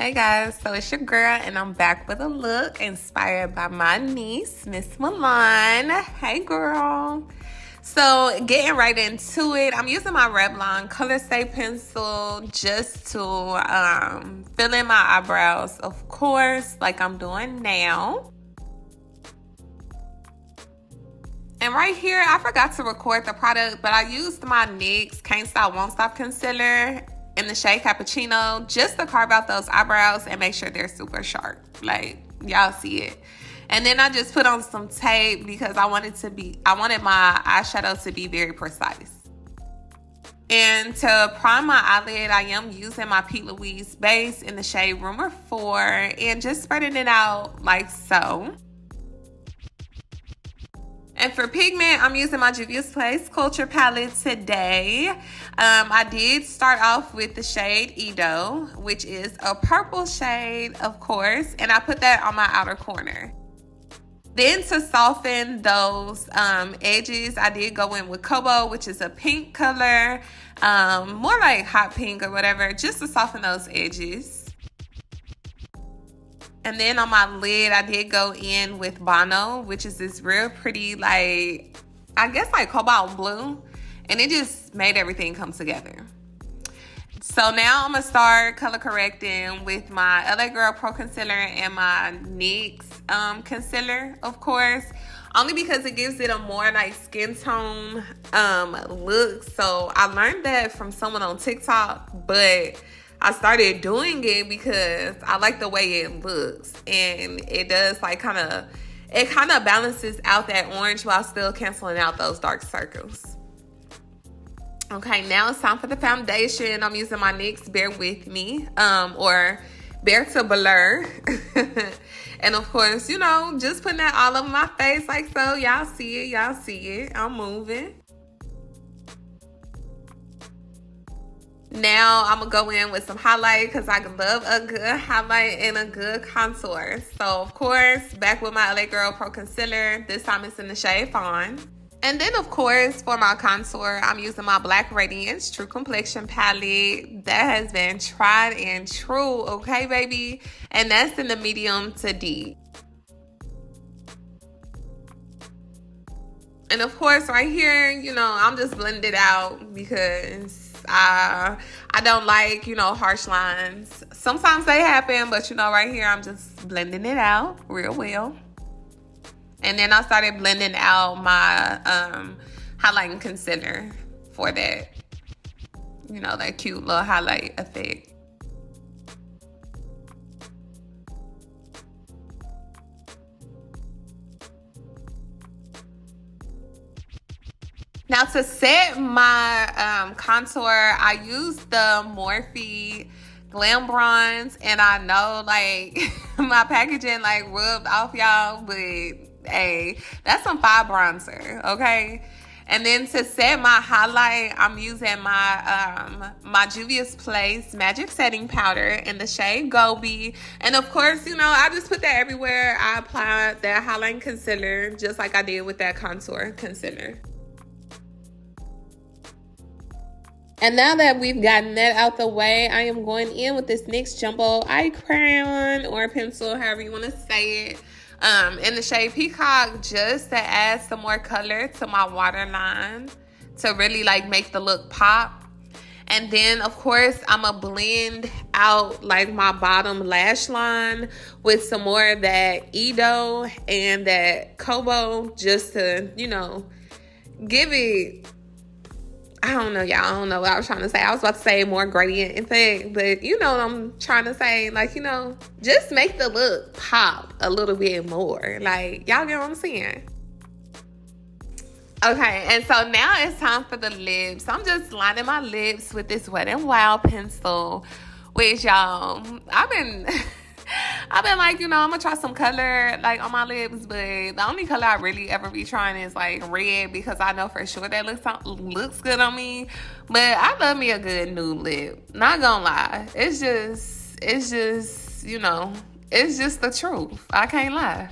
Hey guys, so it's your girl and I'm back with a look inspired by my niece, Miss Meilan. Hey girl. So getting right into it, I'm using my Revlon Colorstay pencil just to fill in my eyebrows, of course, like I'm doing now. And right here, I forgot to record the product, but I used my NYX Can't Stop Won't Stop concealer in the shade Cappuccino just to carve out those eyebrows and make sure they're super sharp. Like, y'all see it. And then I just put on some tape because I wanted my eyeshadow to be very precise. And to prime my eyelid, I am using my P. Louise base in the shade Rumor 4 and just spreading it out like so. And for pigment, I'm using my Juvia's Place Culture palette today. I did start off with the shade Edo, which is a purple shade, of course, and I put that on my outer corner. Then to soften those edges, I did go in with Kobo, which is a pink color, more like hot pink or whatever, just to soften those edges. And then on my lid, I did go in with Bono, which is this real pretty, like, I guess like cobalt blue. And it just made everything come together. So now I'm going to start color correcting with my LA Girl Pro Concealer and my NYX concealer, of course. Only because it gives it a more like skin tone look. So I learned that from someone on TikTok, but I started doing it because I like the way it looks, and it does like kind of balances out that orange while still canceling out those dark circles. Okay, now it's time for the foundation. I'm using my NYX Bear With Me, or Bear to Blur. And of course, you know, just putting that all over my face like so. Y'all see it. I'm moving. Now I'm going to go in with some highlight because I love a good highlight and a good contour. So, of course, back with my LA Girl Pro Concealer. This time it's in the shade Fawn. And then, of course, for my contour, I'm using my Black Radiance True Complexion Palette. That has been tried and true, okay, baby? And that's in the medium to deep. And, of course, right here, you know, I'm just blending it out because I don't like, you know, harsh lines. Sometimes they happen, but, you know, right here, I'm just blending it out real well. And then I started blending out my highlighting concealer for that, you know, that cute little highlight effect. Now to set my contour, I used the Morphe Glambronze, and I know like my packaging like rubbed off y'all, but hey, that's some fire bronzer, okay? And then to set my highlight, I'm using my my Juvia's Place Magic Setting Powder in the shade Gobi. And of course, you know, I just put that everywhere. I applied that highlighting concealer just like I did with that contour concealer. And now that we've gotten that out the way, I am going in with this NYX Jumbo Eye Crayon or pencil, however you want to say it, in the shade Peacock, just to add some more color to my waterline to really like make the look pop. And then, of course, I'm going to blend out like my bottom lash line with some more of that Edo and that Kobo just to, you know, give it, I don't know, y'all. I don't know what I was trying to say. I was about to say more gradient effect, but you know what I'm trying to say. Like, you know, just make the look pop a little bit more. Like, y'all get what I'm saying? Okay, and so now it's time for the lips. I'm just lining my lips with this Wet n Wild pencil, which, y'all, I've been like, you know, I'm gonna try some color like on my lips, but the only color I really ever be trying is like red because I know for sure that looks good on me. But I love me a good nude lip. Not gonna lie, it's just, you know, it's just the truth. I can't lie.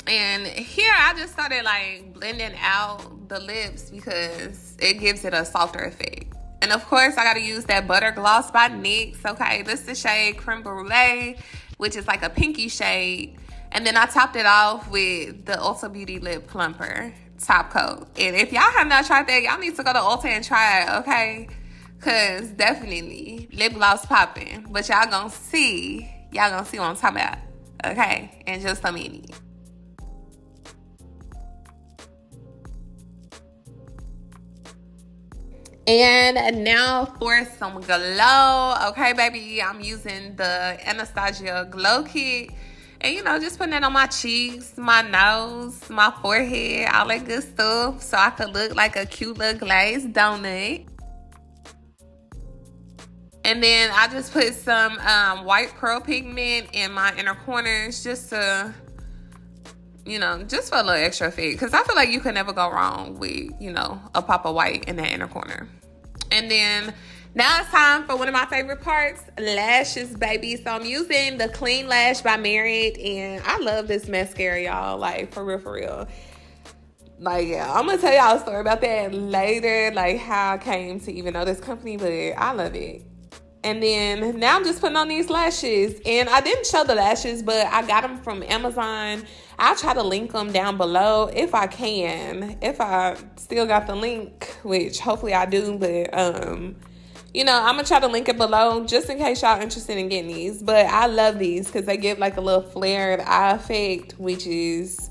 And here I just started like blending out the lips because it gives it a softer effect. And of course, I gotta use that Butter Gloss by NYX. Okay, this is the shade Creme Brulee, which is like a pinky shade. And then I topped it off with the Ulta Beauty Lip Plumper top coat. And if y'all have not tried that, y'all need to go to Ulta and try it, okay? Because definitely lip gloss popping. But y'all gonna see what I'm talking about, okay? In just a minute. And now for some glow. Okay, baby, I'm using the Anastasia Glow Kit. And, you know, just putting it on my cheeks, my nose, my forehead, all that good stuff. So I could look like a cute little glazed donut. And then I just put some white pearl pigment in my inner corners just to, you know, just for a little extra effect. Because I feel like you can never go wrong with, you know, a pop of white in that inner corner. And then now it's time for one of my favorite parts, lashes, baby. So I'm using the Clean Lash by Merit. And I love this mascara, y'all. Like, for real, for real. Like, yeah, I'm going to tell y'all a story about that later. Like, how I came to even know this company. But I love it. And then now I'm just putting on these lashes. And I didn't show the lashes, but I got them from Amazon. I'll try to link them down below if I can. If I still got the link, which hopefully I do. But, you know, I'm going to try to link it below just in case y'all interested in getting these. But I love these because they give like a little flared eye effect, which is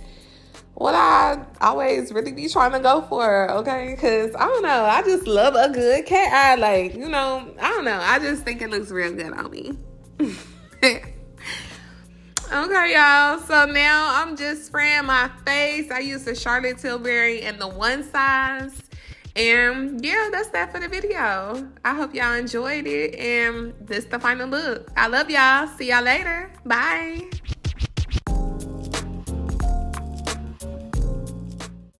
what I always really be trying to go for, okay? Because, I don't know, I just love a good cat eye. Like, you know, I don't know. I just think it looks real good on me. Okay, y'all. So now I'm just spraying my face. I used the Charlotte Tilbury in the 1 size. And, yeah, that's that for the video. I hope y'all enjoyed it. And this is the final look. I love y'all. See y'all later. Bye.